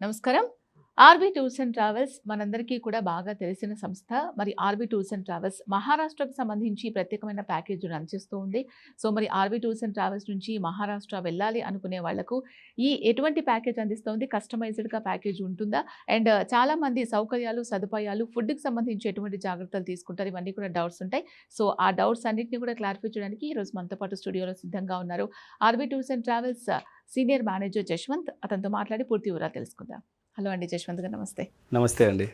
నమస్కారం. RB tours and travels మనందరికీ కూడా బాగా తెలిసిన సంస్థ. మరి ఆర్‌బీ టూర్స్ అండ్ ట్రావెల్స్ మహారాష్ట్రకు సంబంధించి ప్రత్యేకమైన ప్యాకేజ్ రన్ చేస్తూ ఉంది. సో, మరి ఆర్‌బీ టూర్స్ అండ్ ట్రావెల్స్ నుంచి మహారాష్ట్ర వెళ్ళాలి అనుకునే వాళ్ళకు ఎటువంటి ప్యాకేజ్ అందిస్తోంది? కస్టమైజ్డ్‌గా ప్యాకేజ్ ఉంటుందా? అండ్ చాలామంది సౌకర్యాలు, సదుపాయాలు, ఫుడ్‌కి సంబంధించి ఎటువంటి జాగ్రత్తలు తీసుకుంటారు? ఇవన్నీ కూడా డౌట్స్ ఉంటాయి. సో, ఆ డౌట్స్ అన్నిటిని కూడా క్లారిఫై చేయడానికి ఈరోజు మనతో పాటు స్టూడియోలో సిద్ధంగా ఉన్నారు. RB tours and travels senior manager Jaswanth. అతనితో మాట్లాడి పూర్తి వివరాలు తెలుసుకుందాం. హలో అండి జశ్వంత్ గారు, నమస్తే. నమస్తే అండి.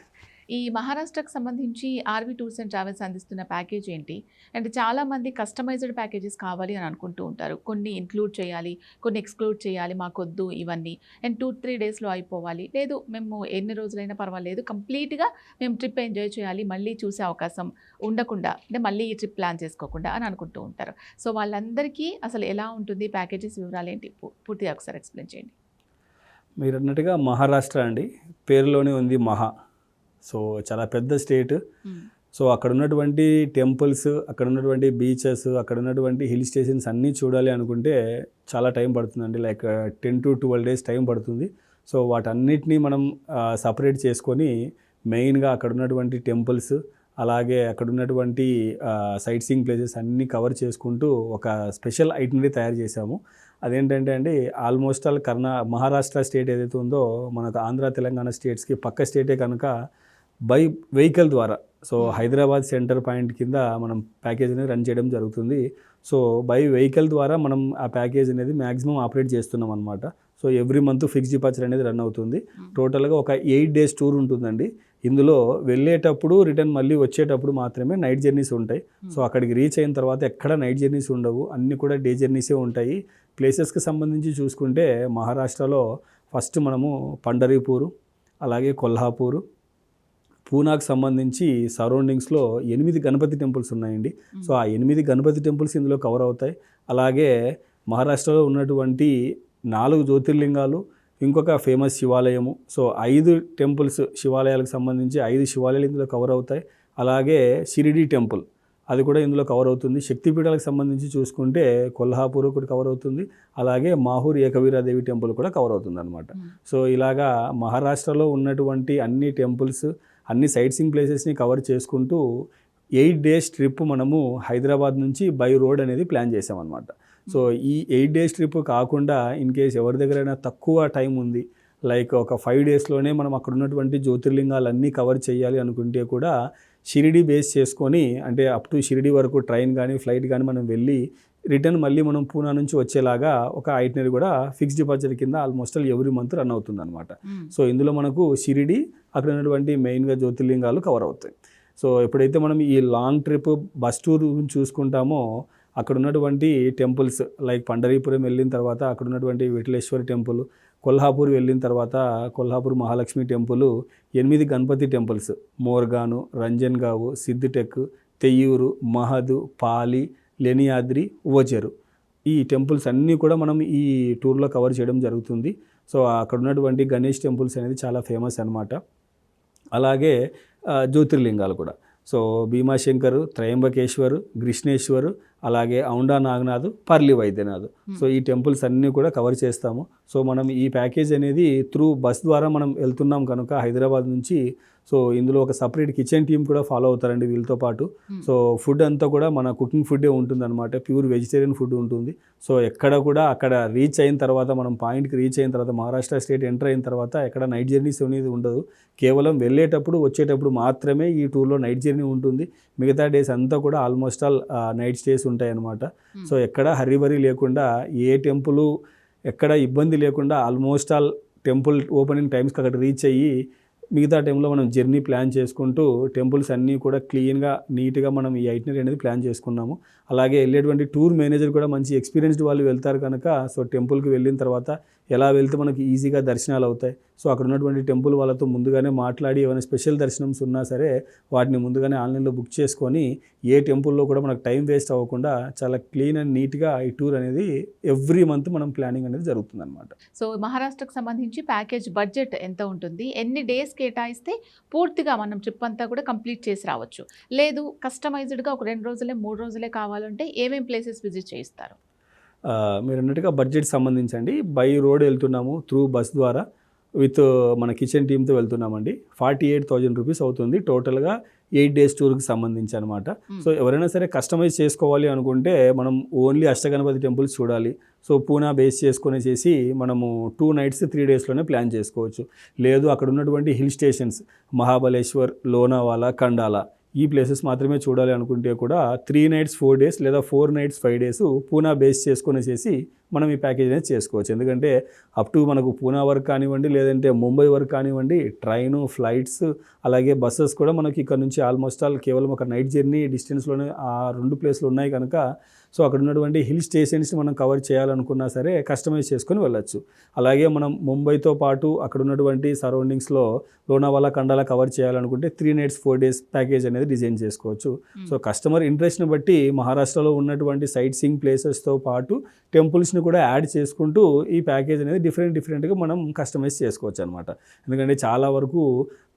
ఈ మహారాష్ట్రకు సంబంధించి ఆర్‌వి టూర్స్ అండ్ ట్రావెల్స్ అందిస్తున్న ప్యాకేజ్ ఏంటి? అండ్ చాలామంది కస్టమైజ్డ్ ప్యాకేజెస్ కావాలి అని అనుకుంటూ ఉంటారు. కొన్ని ఇంక్లూడ్ చేయాలి, కొన్ని ఎక్స్‌క్లూడ్ చేయాలి, మాకొద్దు ఇవన్నీ. అండ్ 2-3 డేస్‌లో అయిపోవాలి. లేదు మేము ఎన్ని రోజులైనా పర్వాలేదు, కంప్లీట్‌గా మేము ట్రిప్ ఎంజాయ్ చేయాలి, మళ్ళీ చూసే అవకాశం ఉండకుండా, అంటే మళ్ళీ ఈ ట్రిప్ ప్లాన్ చేసుకోకుండా అని అనుకుంటూ ఉంటారు. సో, వాళ్ళందరికీ అసలు ఎలా ఉంటుంది ప్యాకేజెస్ వివరాలేంటి? పూర్తిగా ఒకసారి ఎక్స్‌ప్లెయిన్ చేయండి. మీరన్నట్టుగా మహారాష్ట్ర అండి. పేరులోనే ఉంది మహా. సో, చాలా పెద్ద స్టేట్. సో, అక్కడ ఉన్నటువంటి టెంపుల్స్, అక్కడ ఉన్నటువంటి బీచెస్, అక్కడ ఉన్నటువంటి హిల్ స్టేషన్స్ అన్నీ చూడాలి అనుకుంటే చాలా టైం పడుతుందండి. లైక్ 10-12 డేస్ టైం పడుతుంది. సో, వాటన్నిటినీ మనం సపరేట్ చేసుకొని మెయిన్గా అక్కడ ఉన్నటువంటి టెంపుల్స్, అలాగే అక్కడ ఉన్నటువంటి సైట్ సీయింగ్ ప్లేసెస్ అన్నీ కవర్ చేసుకుంటూ ఒక స్పెషల్ ఐటినరీ తయారు చేశాము. అదేంటంటే అండి, ఆల్మోస్ట్ ఆల్ మహారాష్ట్ర స్టేట్ ఏదైతే ఉందో మనకు ఆంధ్ర, తెలంగాణ స్టేట్స్కి పక్క స్టేటే కనుక బై వెహికల్ ద్వారా, సో హైదరాబాద్ సెంటర్ పాయింట్ కింద మనం ప్యాకేజ్ అనేది రన్ చేయడం జరుగుతుంది. సో బై వెహికల్ ద్వారా మనం ఆ ప్యాకేజ్ అనేది మ్యాక్సిమం ఆపరేట్ చేస్తున్నాం అనమాట. So every month fixed departure అనేది రన్ అవుతుంది. టోటల్గా ఒక 8 డేస్ టూర్ ఉంటుందండి. ఇందులో వెళ్ళేటప్పుడు రిటర్న్ మళ్ళీ వచ్చేటప్పుడు మాత్రమే నైట్ జర్నీస్ ఉంటాయి. సో అక్కడికి రీచ్ అయిన తర్వాత ఎక్కడ నైట్ జర్నీస్ ఉండవు, అన్నీ కూడా డే జర్నీసే ఉంటాయి. ప్లేసెస్కి సంబంధించి చూసుకుంటే మహారాష్ట్రలో ఫస్ట్ మనము పండరీపూరు, అలాగే కొల్హాపూరు, పూనాకు సంబంధించి సరౌండింగ్స్లో 8 గణపతి టెంపుల్స్ ఉన్నాయండి. సో ఆ 8 గణపతి టెంపుల్స్ ఇందులో కవర్ అవుతాయి. అలాగే మహారాష్ట్రలో ఉన్నటువంటి 4 జ్యోతిర్లింగాలు, ఇంకొక ఫేమస్ శివాలయము. సో 5 టెంపుల్స్, శివాలయాలకు సంబంధించి 5 శివాలయాలు ఇందులో కవర్ అవుతాయి. అలాగే షిరిడి టెంపుల్, అది కూడా ఇందులో కవర్ అవుతుంది. శక్తిపీఠాలకు సంబంధించి చూసుకుంటే కొల్హాపూర్ ఒకటి కవర్ అవుతుంది. అలాగే మాహూర్ ఏకవీరాదేవి టెంపుల్ కూడా కవర్ అవుతుంది అనమాట. సో ఇలాగా మహారాష్ట్రలో ఉన్నటువంటి అన్ని టెంపుల్స్, అన్ని సైట్ సీయింగ్ ప్లేసెస్ని కవర్ చేసుకుంటూ 8 డేస్ ట్రిప్ మనము హైదరాబాద్ నుంచి బై రోడ్ అనేది ప్లాన్ చేసామన్నమాట. సో ఈ 8 డేస్ ట్రిప్ కాకుండా ఇన్ కేస్ ఎవరి దగ్గరైనా తక్కువ టైం ఉంది, లైక్ ఒక 5 డేస్లోనే మనం అక్కడ ఉన్నటువంటి జ్యోతిర్లింగాలన్నీ కవర్ చేయాలి అనుకుంటే కూడా షిరిడి బేస్ చేసుకొని, అంటే అప్ టు షిరిడి వరకు ట్రైన్ కానీ ఫ్లైట్ కానీ మనం వెళ్ళి రిటర్న్ మళ్ళీ మనం పూనా నుంచి వచ్చేలాగా ఒక ఐటినరీ కూడా ఫిక్స్డ్ డిపార్చర్ కింద ఆల్మోస్ట్ ఎవ్రీ మంత్ రన్ అవుతుంది అనమాట. సో ఇందులో మనకు షిరిడి, అక్కడ ఉన్నటువంటి మెయిన్గా జ్యోతిర్లింగాలు కవర్ అవుతాయి. సో ఎప్పుడైతే మనం ఈ లాంగ్ ట్రిప్ బస్ టూర్ చూసుకుంటామో అక్కడ ఉన్నటువంటి టెంపుల్స్ లైక్ పండరీపురం వెళ్ళిన తర్వాత అక్కడ ఉన్నటువంటి విఠలేశ్వరి టెంపుల్, కొల్హాపూర్ వెళ్ళిన తర్వాత కొల్హాపూర్ మహాలక్ష్మి టెంపుల్, 8 గణపతి టెంపుల్స్ మోర్గాను, రంజన్గావు, సిద్దిటెక్, తెయ్యూరు, మహదు, పాలి, లెనియాద్రి, ఓచెరు, ఈ టెంపుల్స్ అన్నీ కూడా మనం ఈ టూర్లో కవర్ చేయడం జరుగుతుంది. సో అక్కడ ఉన్నటువంటి గణేష్ టెంపుల్స్ అనేది చాలా ఫేమస్ అనమాట. అలాగే జ్యోతిర్లింగాలు కూడా, సో భీమాశంకరు, త్రయంబకేశ్వరు, కృష్ణేశ్వరు, అలాగే ఔండా నాగనాథ్, పర్లి వైద్యనాథ్. సో ఈ టెంపుల్స్ అన్నీ కూడా కవర్ చేస్తాము. సో మనం ఈ ప్యాకేజ్ అనేది త్రూ బస్ ద్వారా మనం వెళ్తున్నాం కనుక హైదరాబాద్ నుంచి, సో ఇందులో ఒక సపరేట్ కిచెన్ టీమ్ కూడా ఫాలో అవుతారండి వీళ్ళతో పాటు. సో ఫుడ్ అంతా కూడా మన కుకింగ్ ఫుడ్డే ఉంటుందన్నమాట. ప్యూర్ వెజిటేరియన్ ఫుడ్ ఉంటుంది. సో ఎక్కడ కూడా అక్కడ రీచ్ అయిన తర్వాత, మనం పాయింట్కి రీచ్ అయిన తర్వాత, మహారాష్ట్ర స్టేట్ ఎంటర్ అయిన తర్వాత ఎక్కడ నైట్ జర్నీస్ అనేది ఉండదు. కేవలం వెళ్ళేటప్పుడు వచ్చేటప్పుడు మాత్రమే ఈ టూర్లో నైట్ జర్నీ ఉంటుంది. మిగతా డేస్ అంతా కూడా ఆల్మోస్ట్ ఆల్ నైట్ స్టేస్ ఉంటాయి అన్నమాట. సో ఎక్కడ హరిబరీ లేకుండా, ఏ టెంపుల్ ఎక్కడ ఇబ్బంది లేకుండా ఆల్మోస్ట్ ఆల్ టెంపుల్ ఓపెనింగ్ టైమ్స్కి అక్కడ రీచ్ అయ్యి మిగతా టైంలో మనం జర్నీ ప్లాన్ చేసుకుంటూ టెంపుల్స్ అన్నీ కూడా క్లీన్గా నీట్గా మనం ఈ ఐటినరీ అనేది ప్లాన్ చేసుకున్నాము. అలాగే వెళ్ళేటువంటి టూర్ మేనేజర్ కూడా మంచి ఎక్స్పీరియన్స్డ్ వాళ్ళు వెళ్తారు కనుక, సో టెంపుల్కి వెళ్ళిన తర్వాత ఎలా వెళ్తే మనకి ఈజీగా దర్శనాలు అవుతాయి, సో అక్కడ ఉన్నటువంటి టెంపుల్ వాళ్ళతో ముందుగానే మాట్లాడి ఏమైనా స్పెషల్ దర్శనమ్స్ ఉన్నా సరే వాటిని ముందుగానే ఆన్లైన్లో బుక్ చేసుకొని ఏ టెంపుల్లో కూడా మనకు టైం వేస్ట్ అవ్వకుండా చాలా క్లీన్ అండ్ నీట్గా ఈ టూర్ అనేది ఎవ్రీ మంత్ మనం ప్లానింగ్ అనేది జరుగుతుంది అనమాట. సో మహారాష్ట్రకు సంబంధించి ప్యాకేజ్ బడ్జెట్ ఎంత ఉంటుంది? ఎన్ని డేస్ కేటాయిస్తే పూర్తిగా మనం ట్రిప్ అంతా కూడా కంప్లీట్ చేసి రావచ్చు? లేదు కస్టమైజ్డ్గా ఒక 2 రోజులే 3 రోజులే కావాలంటే ఏమేమి ప్లేసెస్ విజిట్ చేయిస్తారు? మీరు అన్నట్టుగా బడ్జెట్ సంబంధించండి, బై రోడ్ వెళ్తున్నాము త్రూ బస్ ద్వారా. విత్ మన కిచెన్ టీమ్తో వెళ్తున్నామండి. 48,000 రూపీస్ అవుతుంది టోటల్గా 8 డేస్ టూర్కి సంబంధించి అనమాట. సో ఎవరైనా సరే కస్టమైజ్ చేసుకోవాలి అనుకుంటే మనం ఓన్లీ అష్టగణపతి టెంపుల్స్ చూడాలి. సో పూనా బేస్ చేసుకునేసి మనము 2 నైట్స్ 3 డేస్లోనే ప్లాన్ చేసుకోవచ్చు. లేదు అక్కడ ఉన్నటువంటి హిల్ స్టేషన్స్ మహాబలేశ్వర్, లోనావాలా, ఖండాలా ఈ ప్లేసెస్ మాత్రమే చూడాలి అనుకుంటే కూడా 3 నైట్స్ 4 డేస్ లేదా 4 నైట్స్ 5 డేస్ పూనా బేస్ చేసుకునేసి మనం ఈ ప్యాకేజ్ అనేది చేసుకోవచ్చు. ఎందుకంటే అప్ టు మనకు పూనా వరకు కానివ్వండి, లేదంటే ముంబై వరకు కానివ్వండి, ట్రైను, ఫ్లైట్స్, అలాగే బస్సెస్ కూడా మనకి ఇక్కడ నుంచి ఆల్మోస్ట్ ఆల్ కేవలం ఒక నైట్ జర్నీ డిస్టెన్స్లోనే ఆ 2 ప్లేస్లు ఉన్నాయి కనుక సో అక్కడ ఉన్నటువంటి హిల్ స్టేషన్స్ని మనం కవర్ చేయాలనుకున్నా సరే కస్టమైజ్ చేసుకొని వెళ్ళొచ్చు. అలాగే మనం ముంబైతో పాటు అక్కడ ఉన్నటువంటి సరౌండింగ్స్లో లోనావాలా, ఖండాలా కవర్ చేయాలనుకుంటే 3 నైట్స్ 4 డేస్ ప్యాకేజ్ అనేది డిజైన్ చేసుకోవచ్చు. సో కస్టమర్ ఇంట్రెస్ట్ని బట్టి మహారాష్ట్రలో ఉన్నటువంటి సైట్ సీయింగ్ ప్లేసెస్తో పాటు టెంపుల్స్ని కూడా యాడ్ చేసుకుంటూ ఈ ప్యాకేజ్ అనేది డిఫరెంట్గా మనం కస్టమైజ్ చేసుకోవచ్చు అనమాట. ఎందుకంటే చాలా వరకు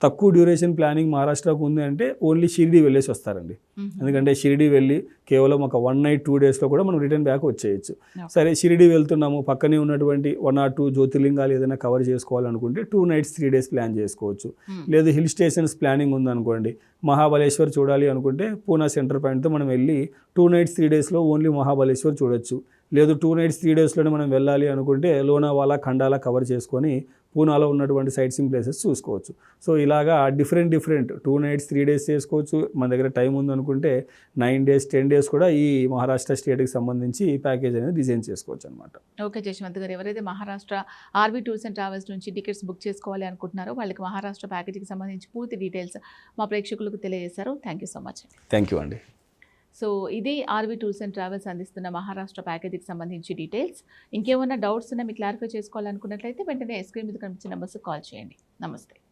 తక్కువ డ్యూరేషన్ ప్లానింగ్ మహారాష్ట్రకు ఉంది అంటే ఓన్లీ షిరిడి వెళ్ళేసి వస్తారండి. ఎందుకంటే షిరిడి వెళ్ళి కేవలం ఒక 1 నైట్ 2 డేస్లో కూడా మనం రిటర్న్ బ్యాక్ వచ్చేయచ్చు. సరే షిరిడి వెళ్తున్నాము, పక్కనే ఉన్నటువంటి 1 or 2 జ్యోతిర్లింగాలు ఏదైనా కవర్ చేసుకోవాలనుకుంటే 2 నైట్స్ 3 డేస్ ప్లాన్ చేసుకోవచ్చు. లేదు హిల్ స్టేషన్స్ ప్లానింగ్ ఉందనుకోండి, మహాబలేశ్వర్ చూడాలి అనుకుంటే పూనా సెంటర్ పాయింట్తో మనం వెళ్ళి 2 నైట్స్ 3 డేస్లో ఓన్లీ మహాబలేశ్వర్ చూడొచ్చు. లేదు 2 నైట్స్ 3 డేస్లోనే మనం వెళ్ళాలి అనుకుంటే లోనావాలా, ఖండాలా కవర్ చేసుకొని పూనాలో ఉన్నటువంటి సైట్ సీయింగ్ ప్లేసెస్ చూసుకోవచ్చు. సో ఇలాగా డిఫరెంట్ 2 నైట్స్ 3 డేస్ చేసుకోవచ్చు. మన దగ్గర టైం ఉందనుకుంటే 9 డేస్ 10 డేస్ కూడా ఈ మహారాష్ట్ర స్టేట్కి సంబంధించి ఈ ప్యాకేజ్ అనేది డిజైన్ చేసుకోవచ్చు అనమాట. ఓకే జశ్వంత్ గారు, ఎవరైతే Maharashtra RB tours and travels నుంచి టికెట్స్ బుక్ చేసుకోవాలి అనుకుంటున్నారో వాళ్ళకి మహారాష్ట్ర ప్యాకేజీకి సంబంధించి పూర్తి డీటెయిల్స్ మా ప్రేక్షకులకు తెలియజేశారు. Thank you so much. Thank you అండి. సో ఇది ఆర్బీ టూర్స్ అండ్ ట్రావెల్స్ అందిస్తున్న మహారాష్ట్ర ప్యాకేజీకి సంబంధించి డీటెయిల్స్. ఇంకేమైనా డౌట్స్ ఉన్నా మీకు క్లారిఫై చేసుకోవాలనుకున్నట్లయితే వెంటనే స్క్రీన్ మీద కనిపించిన నెంబర్స్కి కాల్ చేయండి. నమస్తే.